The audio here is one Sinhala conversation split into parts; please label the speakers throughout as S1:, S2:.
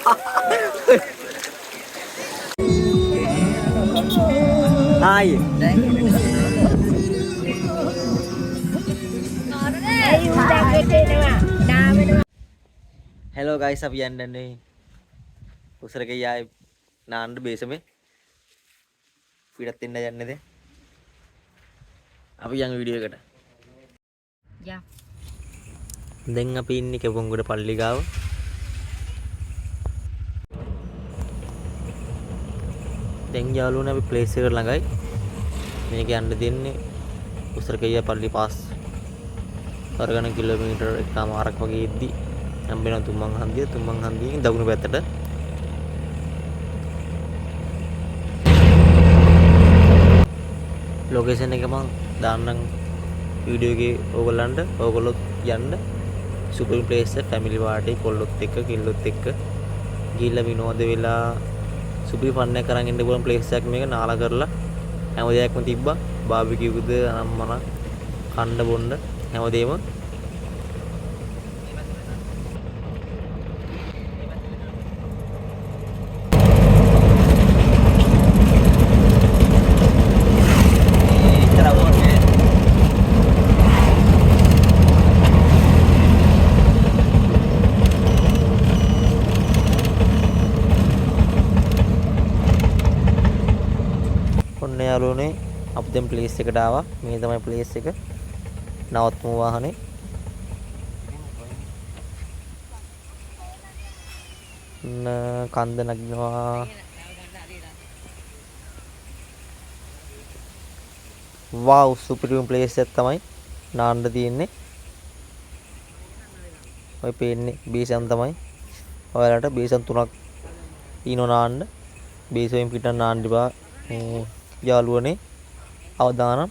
S1: Hai. Hello guys, අපි යන්නේ උසර ගියායි නාන්න බේසමේ පිටත් වෙන්න යන්නේද අපි යන වීඩියෝ එකට. යා. දැන් අපි ඉන්නේ කෙපොංගොඩ පල්ලි ගාව. දැන් යාළුවනේ අපි ප්ලේස් එකට ළඟයි. මේක යන්න දෙන්නේ උසර ගියා පල්ලි පාස්. අරගෙන කිලෝමීටර් එකමාරක් වගේ ඉද්දි හම්බෙනවා තුම්මන් හන්දියෙන් දකුණු පැත්තට. ලොකේෂන් එක මම දාන්නම් වීඩියෝ එකේ ඕගොල්ලන්ට. ඕගොල්ලොත් යන්න සුපර් ප්ලේස් එක ෆැමිලි පාර්ටි කොල්ලොත් එක්ක කිල්ලොත් එක්ක ගිහිල්ලා විනෝද වෙලා සුපර් ෆන් එක කරන් ඉන්න පුළුවන් ප්ලේස් එකක් මේක. නාලා කරලා හැම දෙයක්ම තිබ්බා. බාබිකියුද අනම්මන කන්න බොන්න හැමදේම. ඔන්න යාළුවනේ අපි දැන් ප්ලේස් එකට ආවා. මේ තමයි ප්ලේස් එක. නවත්මු වාහනේ. කන්ද නගිනවා. වව් සුපිරිම ප්ලේස් එක තමයි නාන්න තියෙන්නේ. ඔය පේන්නේ බේසන් තමයි. ඔයාලට බේසන් 3ක් තියෙනවා නාන්න. බේසෙන් පිට නාන්න ඉපා. යාළුවනේ අවදානම්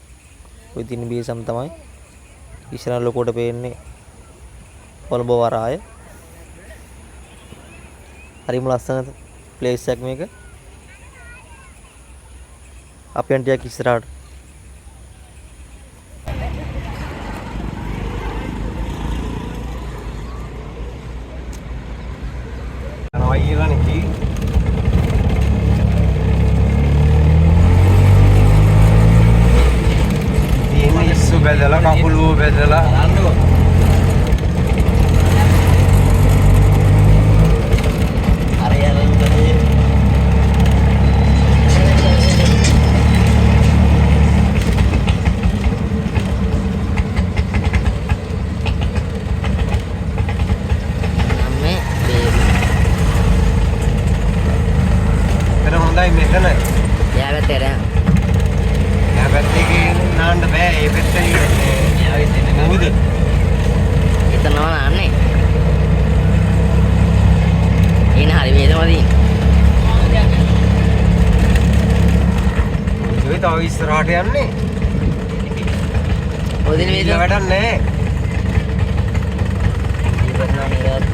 S1: ඔය තියෙන බේසම් තමයි. ඉස්සරහ ලොකෝට පේන්නේ කොළඹ වරාය. හරිම ලස්සන ප්ලේස් එකක් මේක. අපි යන්න ටිකක් ඉස්සරහට.
S2: යනවා කියලා නේ. බෙදලා කකුලුව බෙදලා හොඳයි මෙතන. යාගත්තේ යා පැත්තේ නාන්න බෑ. ඒ පැත්තේ මොකද? එතන නාන්නේ. එන හරි වේදමදී. ඒ තව ඉස්සරහට යන්නේ. ඔදින වේද වැඩක් නැහැ. ඉවත්නා නේද?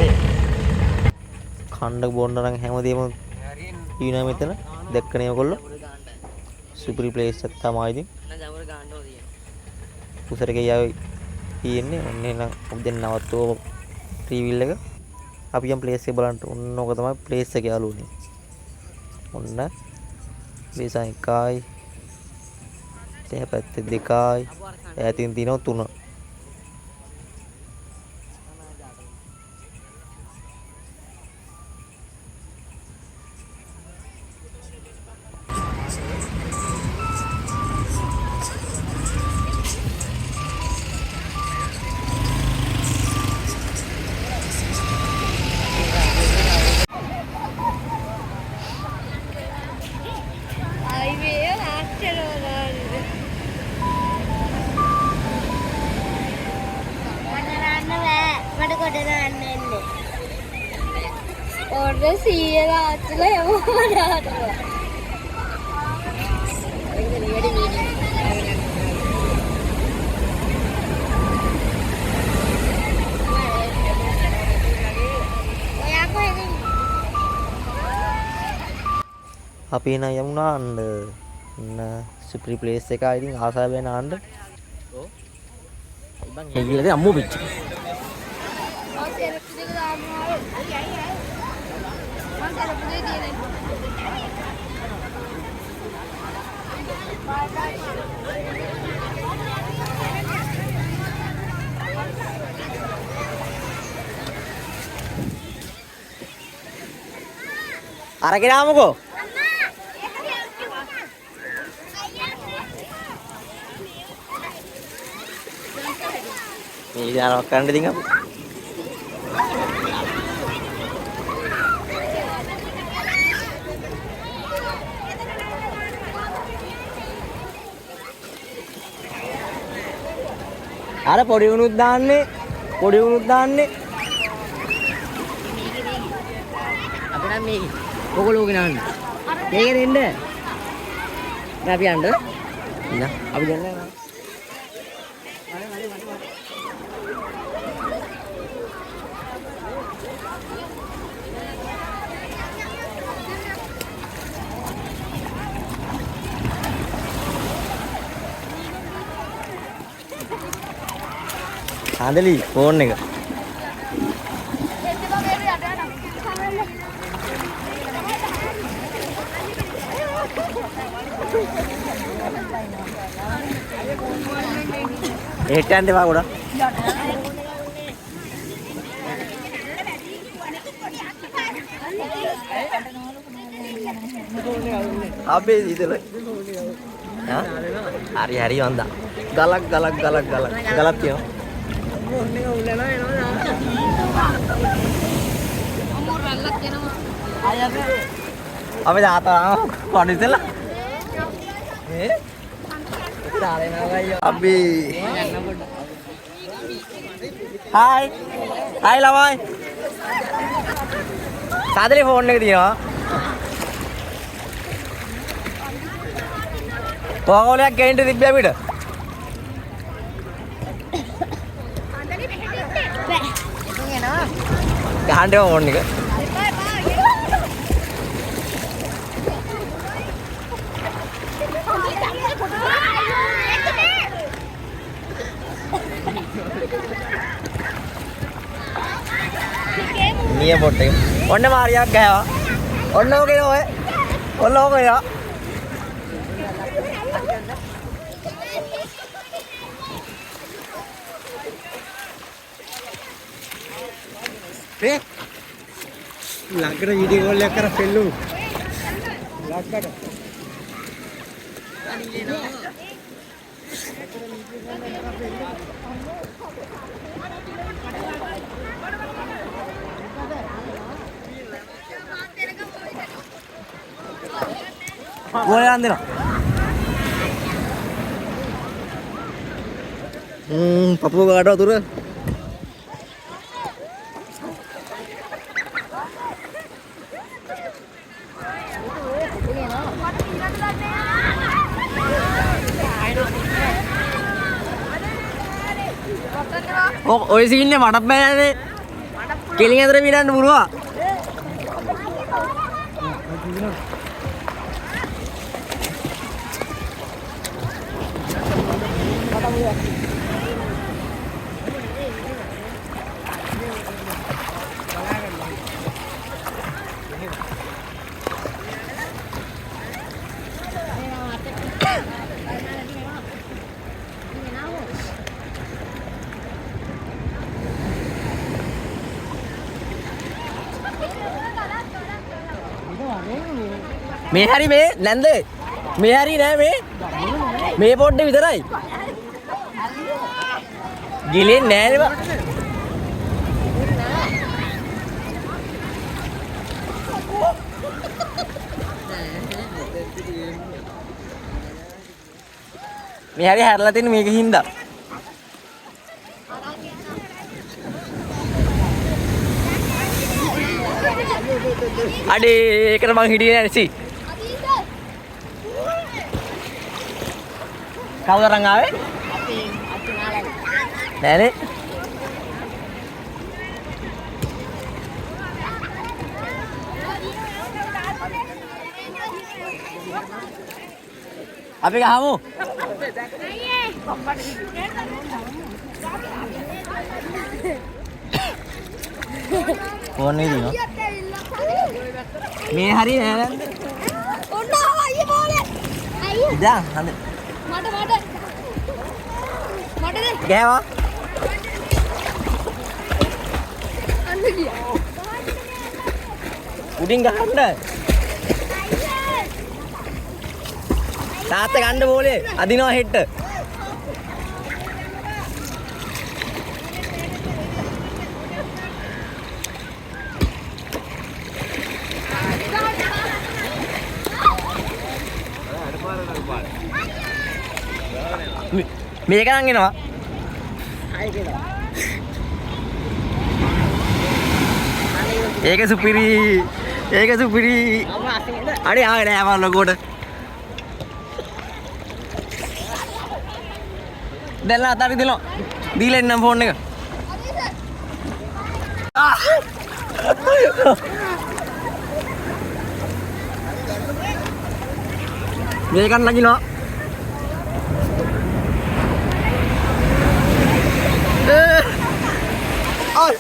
S2: කණ්ඩ බොන්න නම් හැමදේම ඊනා මෙතන දැක්කනේ ඔයගොල්ලෝ. සුපරි ප්ලේස් එක තමයි ඉතින්. උසර ගියායි තියෙන්නේ. ඔන්න එන අපි දැන් නවත්වුව ටීවීල් එක. අපි යම් ප්ලේස් එක බලන්න. ඔන්න ඕක තමයි ප්ලේස් එක යාළුවනේ. ඔන්න බේසන් එකයි. තේ පැත්තේ දෙකයි. ඈතින් තියෙනවා 3.
S3: Order siyala atla yamada.
S1: අපි එන යමු නාන්න. සුපිරි ප්ලේස් එක ඉතින් ආසාව වෙන නාන්න. ඔව්. ඉබන් එගිලද අම්මෝ පිච්ච.
S2: අරගෙන ආමුකෝ. මේ දානක් කරන්න ඉතින් අපු. අර පොඩි උණුත් දාන්නේ. අපි නම් මේක ඔගොල්ලෝ ගෙනන්න. මේක දෙන්න. දැන් අපි යන්න. ඉන්න. අපි දෙන්න. ආදලි ෆෝන් එක. එහෙට යන්න එපා ගොඩක්. අපේ ඉතල. හරි හරි වන්දා. ගලක් තියෙනවා. මොන්නේ උලනවා එනවා. අමෝර රැල්ලක් එනවා. අපි දාතා පොඩිසලා. අපි Hai lamai sadari phone එක තියෙනවා ඔයගොල්ලෝ ගේන්න තිබ්බ අපිට ගහන්න ඕන එක Nia bot එක ඔන්න මාරියක් ගහවා ඔන්න ඕකේ ඔය ඔන්න ඕකේ යා මේ ළඟට වීඩියෝ කෝල් එකක් කරලා පෙන්නු ළඟට Boleh andino. Papu gak ada turun. Oh, oi sini madap mana ni? Keling ada bilang dulu. මේ හරි මේ නැන්ද මේ හරි නෑ මේ පොඩ්ඩේ විතරයි ගිලෙන්නේ නෑ නේ බා මේ හරි හැරලා තියෙන මේක හින්දා අඩේ ඒකට මං හිටියේ නෑ සී Kau orang ngawe? Nenek. Apa kamu? Phone ini no? මේ හරි නෑ නේද?
S3: ඔන්න ආවා අයියේ බෝලේ. අයියේ.
S2: දැන් හඳ.
S3: මට දෙන්න.
S2: ගෑවා.
S3: අන්න ගියා.
S2: උඩින් ගහන්න. තාත්තා ගන්න බෝලේ අදිනවා හෙට්ට. මේක නම් එනවා. ඒක සුපිරි. ඒක සුපිරි. අනේ ආවේ නෑ මම ලොකෝට. දැන් අතාරි දෙනවා. දීලා එන්නම් ෆෝන් එක. මේකන් නගිනවා. Ôi.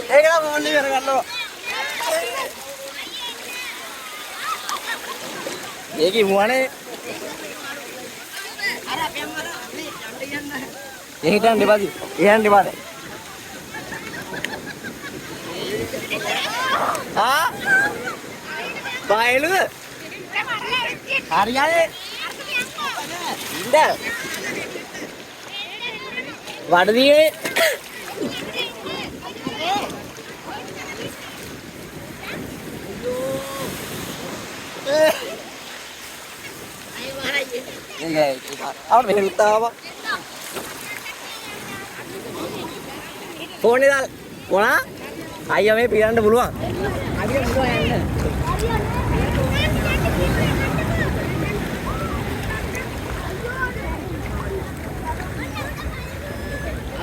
S2: Đây cái đó đi rồi luôn. Vậy gì mua đấy? Ini kan di baju. Ini di baju. Hah? Baik lu. Harian. Indah. Wadi. Ini apa nih luta apa? Phone dah, phone? Ayah me piran dah buluang. Ayah buluang yang ni.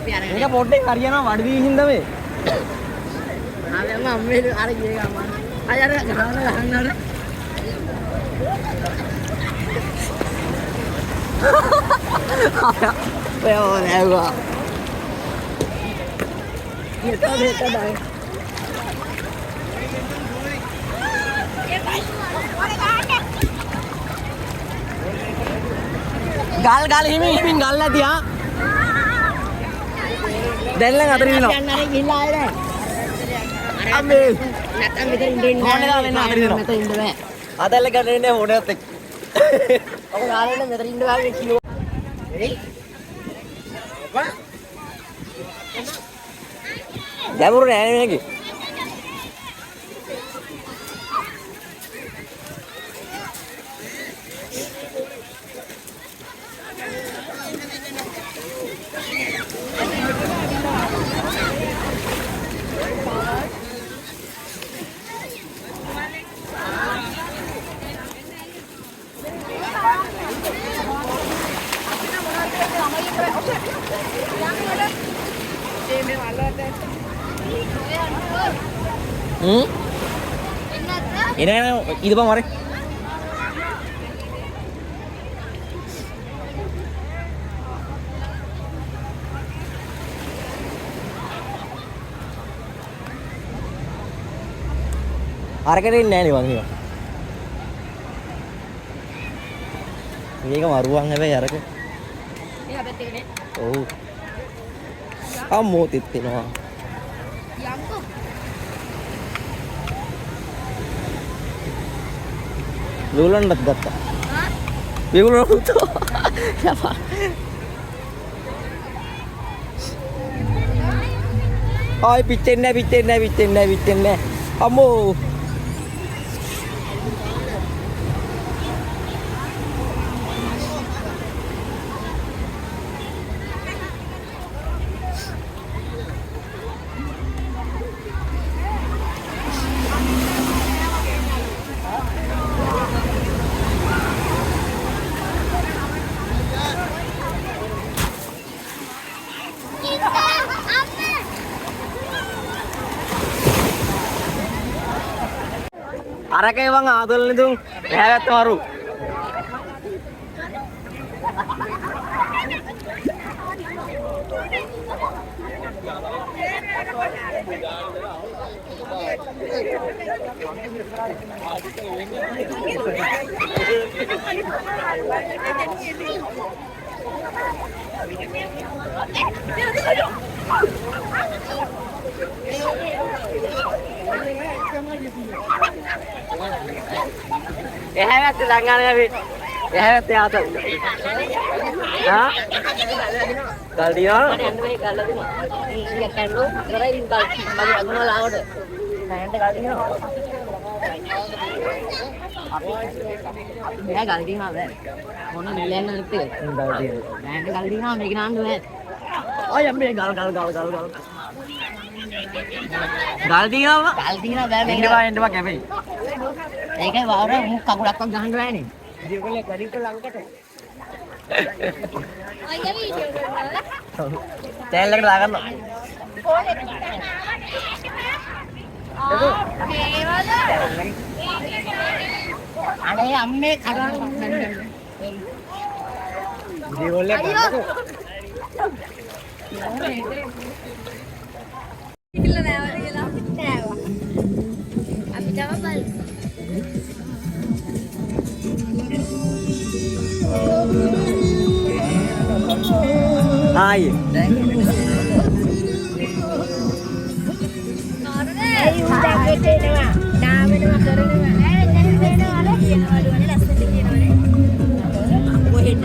S2: Ini kan phone karian apa? Wadi hinda me. Ayah mah me ada je kan? Ayah ada kahana ada. Well, never. Kita dah. Gal himin gal lah dia. Dan lah ngateri no. Nari gila ada. Ambil. Natan betul Indian. Mana dah nari no. Betul Indian. Ada lagi nari ni hoda tek. Aku nari ni betul Indian lagi kilo. Apa? Jamur ni ni lagi. Ini itu bang mari. Harga ini nih bang ini. Ini kan maruang ya bang harga.
S3: Ini apa tiga ni?
S2: Oh. Kamu titik no.
S3: Yang tu.
S2: Lulan dekat.
S3: Hah?
S2: Lulan tu. Siapa? Oh, picen deh. Kamu. අරකේ වන් ආදල් නිදුන් එහාගත්ත මරු. එහාගත්ත ළඟානේ අපි එහාගත්ත ආතල්. හා? ගල් දිනවා? යන්න මේ ගල් දිනවා. ඊට කන්නෝ කරයි ගල් මගේ අගුණ ලාවට. නැන්ට ගල් දිනවා. මෙයා ගල් දිනවා බෑ. මොන නිලයන් නැති එක. ගල් දිනවා. නැන්ට ගල් දිනවා මේක නාන්න බෑ. ඔය යම්බේ ගල්. ගල් දිනවා. ගල් දිනවා බෑ මේක. එන්න බා කැපේ. ඒකයි වවර මුක් කකුලක්වත් ගහන්න බෑනේ. ජීවකලේ කරිට ලංකට.
S3: අයියා වීඩියෝ කරනවා.
S2: චැනල් එකට දාගන්න. අනේ අම්මේ කරන් ජීවකලේ ගන්නකො.
S3: ඉතින් නෑවද කියලා නෑවා. අපි තම බලමු.
S2: ආයි
S3: ඒ උඩ ගෙටේනවා නාමනවා කරනවා ඈ වෙනවා අර කියනවලු අනේ ලස්සනට කියනවනේ කොහෙද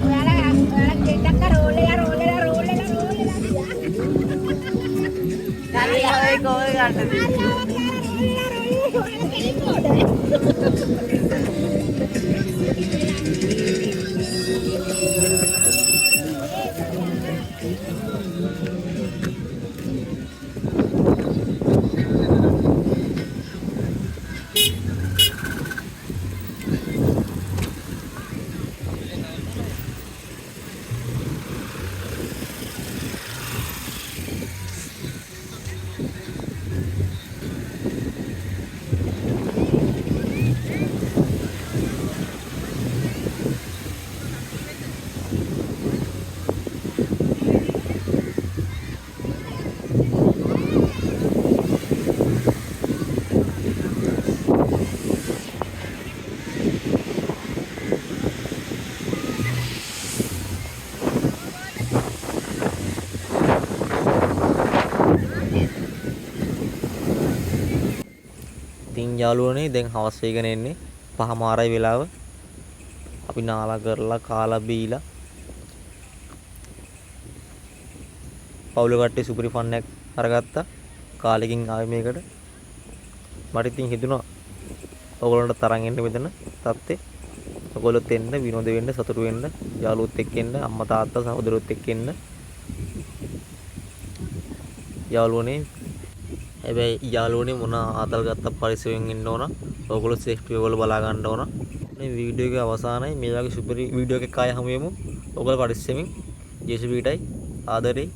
S3: ඔයාලා ගෙට්ටක් රෝලේ
S2: ගාලේ කොහෙ ගන්නද
S1: ඉතින් යාළුවනේ දැන් හවස් වෙගෙන එන්නේ 5:00 වෙලාව. අපි නාලා කරලා කාලා බීලා පවුල කට්ටිය සුපිරි ෆන් එකක් අරගත්තා. කාලෙකින් ආවේ මේකට. මට ඉතින් හිතුණා ඔයගොල්ලන්ට තරන් එන්න මෙතන තත්ත්වේ. ඔයගොල්ලොත් එන්න විනෝද වෙන්න සතුටු වෙන්න යාළුවොත් එක්ක එන්න අම්මා තාත්තා සහෝදරයොත් එක්ක එන්න. යාළුවනේ හැබැයි යාළුවනේ මොන ආතල් ගත්ත පරිස්සමෙන් ඉන්න ඕන. ඔයගොල්ලෝ සේෆ්ටි ඔයගොල්ලෝ බලා ගන්න ඕන. මේ වීඩියෝ එක අවසානයේ මේ වගේ සුපිරි වීඩියෝ එකක් ආය හමු වෙමු. ඔයගොල්ලෝ පරිස්සමෙන් ජේසුපීටයි ආදරේ